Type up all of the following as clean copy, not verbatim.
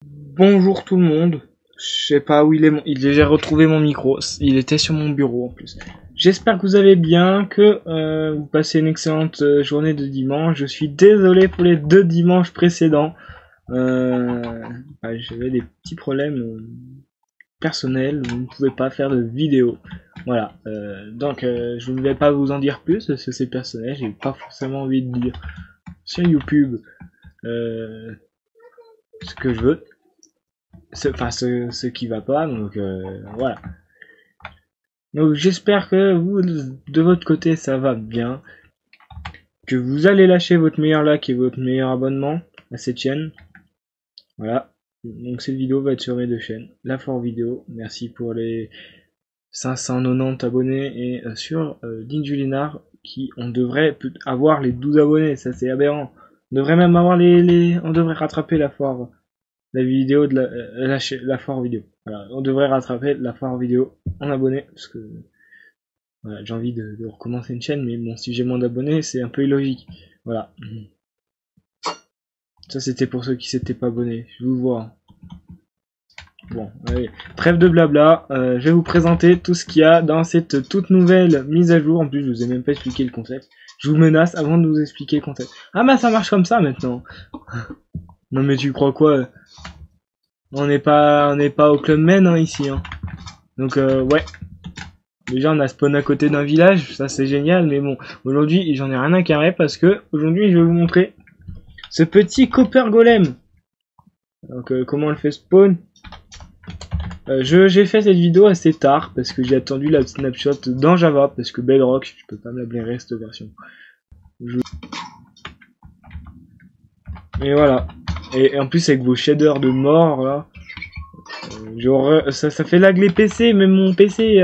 Bonjour tout le monde. Je sais pas où il est. J'ai retrouvé mon micro. Il était sur mon bureau en plus. J'espère que vous allez bien, que vous passez une excellente journée de dimanche. Je suis désolé pour les 2 dimanches précédents. J'avais des petits problèmes personnels. Vous ne pouvez pas faire de vidéo. Voilà. Donc je ne vais pas vous en dire plus parce que c'est personnel. J'ai pas forcément envie de dire sur YouTube ce que je veux. Ce qui va pas, donc voilà. Donc j'espère que vous, de votre côté, ça va bien, que vous allez lâcher votre meilleur like et votre meilleur abonnement à cette chaîne. Voilà. Donc cette vidéo va être sur mes 2 chaînes, La Fort Vidéo, merci pour les 590 abonnés, et sur Dinjulinar, qui on devrait avoir les 12 abonnés, ça c'est aberrant. On devrait même avoir on devrait rattraper la vidéo de la foire vidéo. Voilà, on devrait rattraper la foire vidéo en abonnés, parce que voilà, j'ai envie de recommencer une chaîne, mais bon, si j'ai moins d'abonnés, c'est un peu illogique. Voilà. Ça c'était pour ceux qui s'étaient pas abonnés, je vous vois. Bon, allez, trêve de blabla, je vais vous présenter tout ce qu'il y a dans cette toute nouvelle mise à jour. En plus, je vous ai même pas expliqué le concept. Je vous menace avant de vous expliquer le concept. Ah bah ça marche comme ça maintenant. Non mais tu crois quoi? On n'est pas au Club Med hein, ici. Hein. Donc ouais. Déjà on a spawn à côté d'un village, ça c'est génial, mais bon, aujourd'hui j'en ai rien à carrer parce que aujourd'hui je vais vous montrer ce petit Copper Golem. Donc comment on le fait spawn. J'ai fait cette vidéo assez tard parce que j'ai attendu la snapshot dans Java parce que Bedrock, je peux pas me la blairer cette version. Et voilà. Et en plus avec vos shaders de mort là. Ça fait lag les PC, même mon PC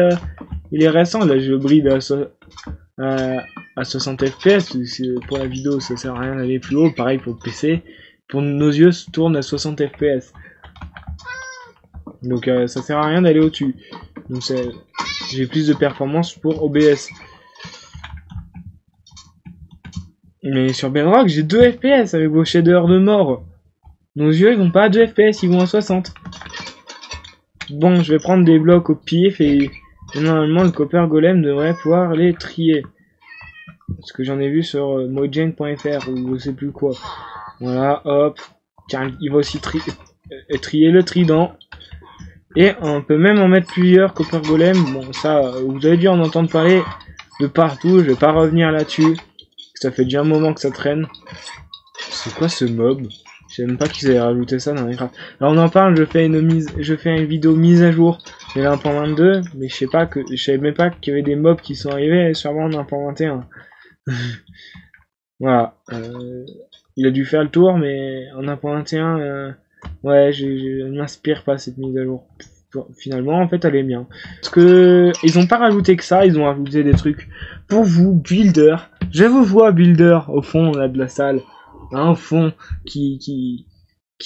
il est récent, là je bride à 60 fps, pour la vidéo ça sert à rien d'aller plus haut, pareil pour le PC, pour nos yeux se tourne à 60 fps. Donc ça sert à rien d'aller au-dessus. Donc j'ai plus de performance pour OBS. Mais sur Bedrock j'ai 2 fps avec vos shaders de mort. Nos yeux ils vont pas à 2 fps, ils vont à 60. Bon, je vais prendre des blocs au pif et normalement le Copper Golem devrait pouvoir les trier. Parce que j'en ai vu sur mojang.fr ou je sais plus quoi. Voilà, hop. Tiens, il va aussi trier le trident. Et on peut même en mettre plusieurs Copper Golem. Bon, ça, vous avez dû en entendre parler de partout. Je vais pas revenir là-dessus. Ça fait déjà un moment que ça traîne. C'est quoi ce mob? Je sais même pas qu'ils avaient rajouté ça dans les crafts. Alors on en parle, je fais une vidéo mise à jour de 1.22, mais je savais même pas qu'il y avait des mobs qui sont arrivés sûrement en 1.21. Voilà. Il a dû faire le tour, mais en 1.21, ouais, je ne m'inspire pas cette mise à jour. Finalement, en fait, elle est bien. Parce que ils ont pas rajouté que ça, ils ont rajouté des trucs pour vous, builder. Je vous vois, builder, au fond là de la salle. Hein, au fond, qui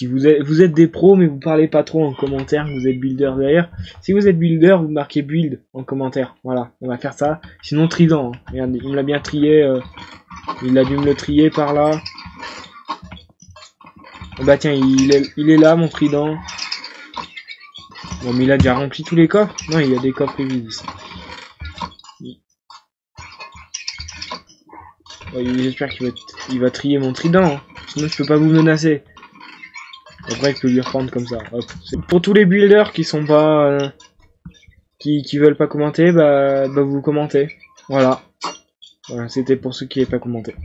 vous êtes des pros, mais vous parlez pas trop en commentaire, vous êtes builder derrière. Si vous êtes builder, vous marquez build en commentaire. Voilà, on va faire ça. Sinon, trident. Hein. Regarde, il me l'a bien trié. Il a dû me le trier par là. Oh bah tiens, il est là, mon trident. Bon, mais il a déjà rempli tous les coffres. Non, il y a des coffres vides ici. Oh, j'espère qu'il va trier mon trident. Hein. Sinon, je peux pas vous menacer. Après, je peux lui reprendre comme ça. Hop. Pour tous les builders qui sont pas... qui veulent pas commenter, bah vous commentez. Voilà. Voilà, c'était pour ceux qui n'avaient pas commenté.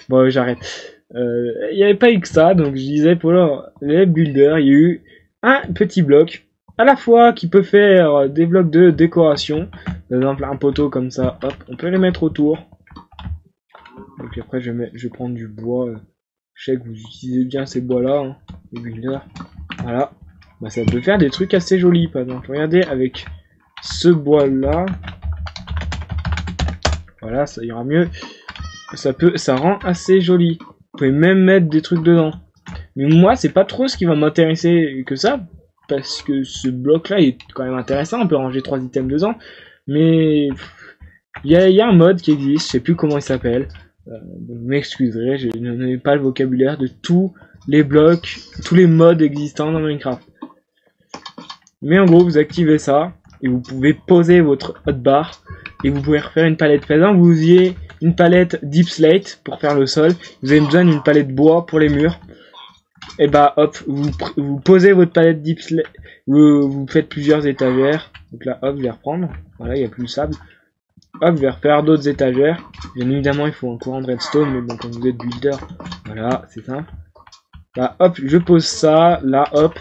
Bon, j'arrête. Il n'y avait pas eu que ça, donc je disais pour les builders, il y a eu un petit bloc, à la fois qui peut faire des blocs de décoration. Par exemple, un poteau comme ça, hop, on peut les mettre autour. Et puis après, je vais prendre du bois. Je sais que vous utilisez bien ces bois-là, hein, les builders. Voilà. Bah, ça peut faire des trucs assez jolis, par exemple. Regardez, avec ce bois-là. Voilà, ça ira mieux. Ça rend assez joli. Vous pouvez même mettre des trucs dedans. Mais moi, c'est pas trop ce qui va m'intéresser que ça. Parce que ce bloc-là est quand même intéressant. On peut ranger 3 items dedans. Mais il y a un mode qui existe. Je sais plus comment il s'appelle. Vous m'excuserez, je n'ai pas le vocabulaire de tout les blocs, tous les modes existants dans Minecraft. Mais en gros, vous activez ça et vous pouvez poser votre hotbar et vous pouvez refaire une palette. Par exemple, vous ayez une palette deep slate pour faire le sol, vous avez besoin d'une palette bois pour les murs. Et bah hop, vous posez votre palette deep slate, vous faites plusieurs étagères. Donc là, hop, je vais reprendre. Voilà, il n'y a plus le sable. Hop, je vais refaire d'autres étagères. Bien évidemment, il faut un courant de redstone, mais bon, quand vous êtes builder, voilà, c'est simple. Là, hop, je pose ça, là, hop.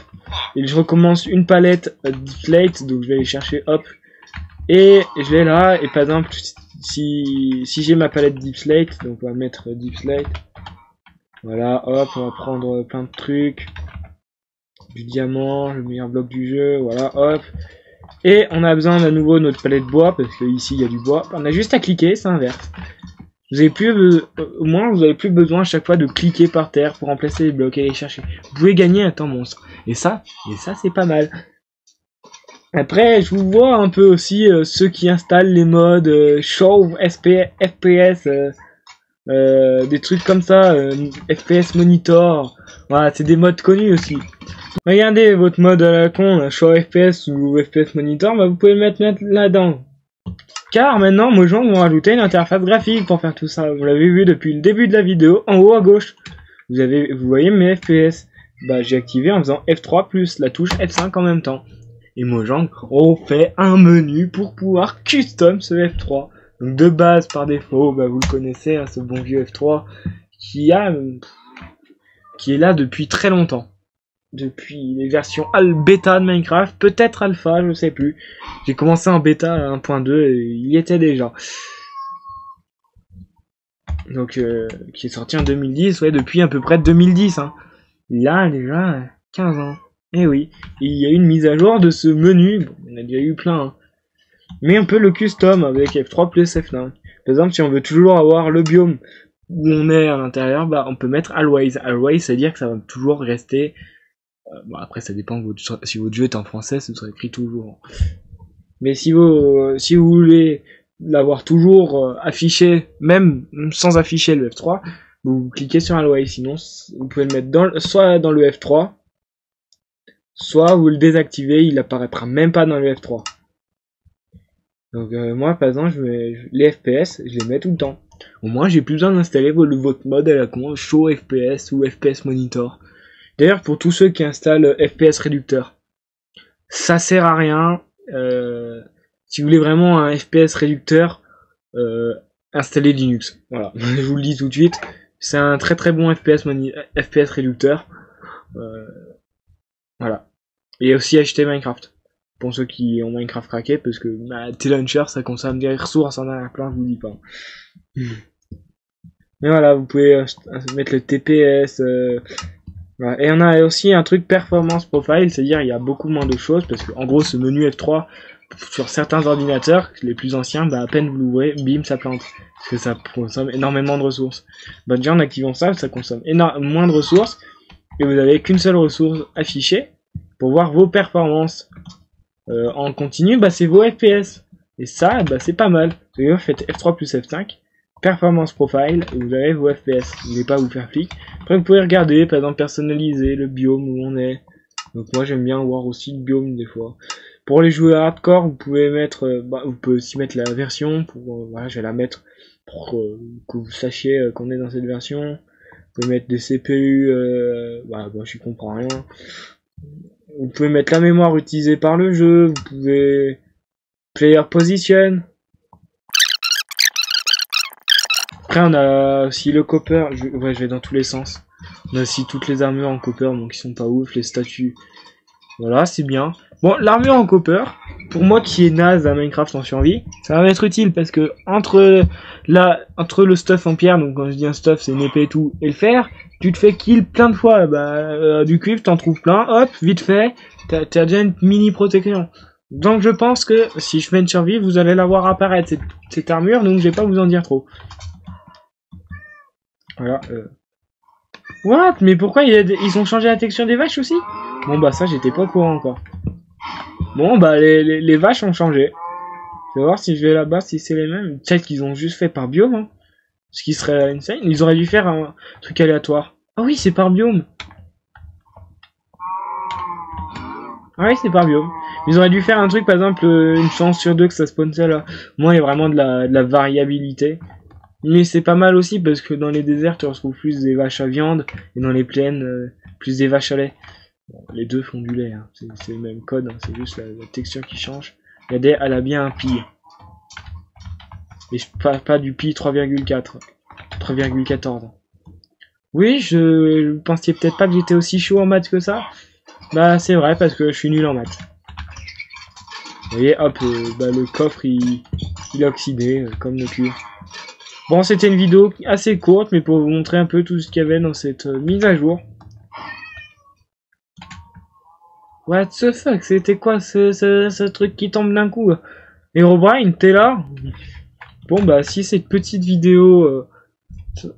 Et je recommence une palette deep slate, donc je vais aller chercher, hop. Et je vais là, et par exemple, si j'ai ma palette deep slate, donc on va mettre deep slate. Voilà, hop, on va prendre plein de trucs. Du diamant, le meilleur bloc du jeu, voilà, hop. Et on a besoin à nouveau de notre palette bois, parce que ici il y a du bois. On a juste à cliquer, c'est inverse. Vous avez plus, au moins vous avez plus besoin à chaque fois de cliquer par terre pour remplacer les blocs et les chercher. Vous pouvez gagner un temps monstre. Et ça c'est pas mal. Après, je vous vois un peu aussi ceux qui installent les modes show, FPS, des trucs comme ça, FPS monitor. Voilà, c'est des modes connus aussi. Regardez votre mode à la con, là, show FPS ou FPS monitor, bah vous pouvez le mettre là-dedans. Car maintenant, Mojang vont rajouter une interface graphique pour faire tout ça. Vous l'avez vu depuis le début de la vidéo, en haut à gauche. Vous voyez mes FPS. Bah j'ai activé en faisant F3 plus la touche F5 en même temps. Et Mojang ont fait un menu pour pouvoir custom ce F3. Donc de base par défaut, bah vous le connaissez, hein, ce bon vieux F3 qui est là depuis très longtemps. Depuis les versions bêta de Minecraft, peut-être alpha, je sais plus. J'ai commencé en bêta à 1.2 et il y était déjà. Donc qui est sorti en 2010, ouais, depuis à peu près 2010. Hein. Là déjà 15 ans. Et oui, et il y a eu une mise à jour de ce menu, bon, il y en a déjà eu plein. Hein. Mais on peut le custom avec F3 plus F9. Par exemple, si on veut toujours avoir le biome où on est à l'intérieur, bah on peut mettre always. Always, c'est-à-dire que ça va toujours rester. Bon, après, ça dépend si votre jeu est en français, ce sera écrit toujours. Mais si vous voulez l'avoir toujours affiché, même sans afficher le F3, vous cliquez sur Always. Sinon, vous pouvez le mettre soit dans le F3, soit vous le désactivez, il apparaîtra même pas dans le F3. Donc moi, par exemple, les FPS, je les mets tout le temps. Au moins, j'ai plus besoin d'installer votre mode à la con, Show FPS ou FPS Monitor. D'ailleurs, pour tous ceux qui installent FPS réducteur, ça sert à rien. Si vous voulez vraiment un FPS réducteur, installez Linux. Voilà, je vous le dis tout de suite. C'est un très très bon FPS réducteur. Voilà. Et aussi acheter Minecraft. Pour ceux qui ont Minecraft craqué, parce que T-Launcher, ça consomme des ressources en arrière-plan, je vous dis pas. Mais voilà, vous pouvez mettre le TPS. Voilà. Et on a aussi un truc performance profile, c'est-à-dire il y a beaucoup moins de choses, parce que en gros ce menu F3 sur certains ordinateurs, les plus anciens, bah à peine vous l'ouvrez, bim, ça plante. Parce que ça consomme énormément de ressources. Bah déjà en activant ça, ça consomme moins de ressources, et vous avez qu'une seule ressource affichée pour voir vos performances. En continu, bah c'est vos FPS. Et ça, bah c'est pas mal. Vous faites F3 plus F5, performance profile, et vous avez vos FPS. Vous voulez pas vous faire flic. Après vous pouvez regarder, par exemple personnaliser le biome où on est. Donc moi j'aime bien voir aussi le biome des fois. Pour les joueurs hardcore, vous pouvez mettre, vous pouvez aussi mettre la version. Voilà, je vais la mettre pour que vous sachiez qu'on est dans cette version. Vous pouvez mettre des CPU, je comprends rien. Vous pouvez mettre la mémoire utilisée par le jeu, vous pouvez player position. Après on a aussi le copper, je vais dans tous les sens. On a aussi toutes les armures en copper, donc qui sont pas ouf, les statues. Voilà, c'est bien. Bon, l'armure en copper, pour moi qui est naze à Minecraft en survie, ça va m'être utile parce que entre le stuff en pierre, donc quand je dis un stuff c'est une épée et tout, et le fer, tu te fais kill plein de fois, du cuivre t'en trouves plein, hop, vite fait, t'as déjà une mini protection. Donc je pense que si je fais une survie, vous allez la voir apparaître cette armure, donc je vais pas vous en dire trop. Voilà. What? Mais pourquoi ils ont changé la texture des vaches aussi? Bon bah ça j'étais pas au courant encore. Bon bah les vaches ont changé. Je vais voir si je vais là-bas si c'est les mêmes. Peut-être qu'ils ont juste fait par biome, hein. Ce qui serait insane. Ils auraient dû faire un truc aléatoire. Ah oui, c'est par biome. Ah oui, c'est par biome. Ils auraient dû faire un truc, par exemple, une chance sur deux que ça spawn ça là. Moi, il y a vraiment de la variabilité. Mais c'est pas mal aussi parce que dans les déserts, tu retrouves plus des vaches à viande et dans les plaines, plus des vaches à lait. Bon, les deux font du lait, hein. C'est le même code, hein. C'est juste la texture qui change. Regardez, elle a bien un pi. Mais pas du pi 3,4. 3,14. Oui, je pensiez peut-être pas que j'étais aussi chaud en maths que ça. Bah c'est vrai parce que je suis nul en maths. Vous voyez, hop, bah, le coffre il est oxydé comme le cuir. Bon, c'était une vidéo assez courte, mais pour vous montrer un peu tout ce qu'il y avait dans cette mise à jour. What the fuck, c'était quoi ce truc qui tombe d'un coup? Herobrine, t'es là? Bon bah si cette petite vidéo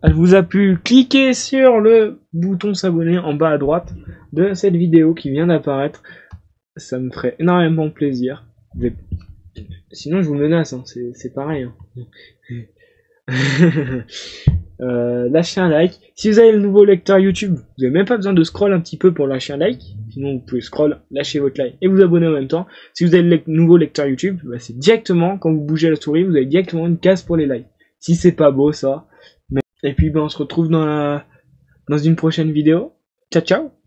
elle vous a plu, cliquez sur le bouton s'abonner en bas à droite de cette vidéo qui vient d'apparaître. Ça me ferait énormément plaisir. Sinon je vous menace, hein, c'est pareil. Hein. Lâchez un like. Si vous avez le nouveau lecteur YouTube, vous n'avez même pas besoin de scroll un petit peu pour lâcher un like. Sinon, vous pouvez scroll, lâcher votre like et vous abonner en même temps. Si vous avez le nouveau lecteur YouTube, bah, c'est directement, quand vous bougez la souris, vous avez directement une case pour les likes. Si c'est pas beau, ça. Mais... Et puis, bah, on se retrouve dans une prochaine vidéo. Ciao, ciao!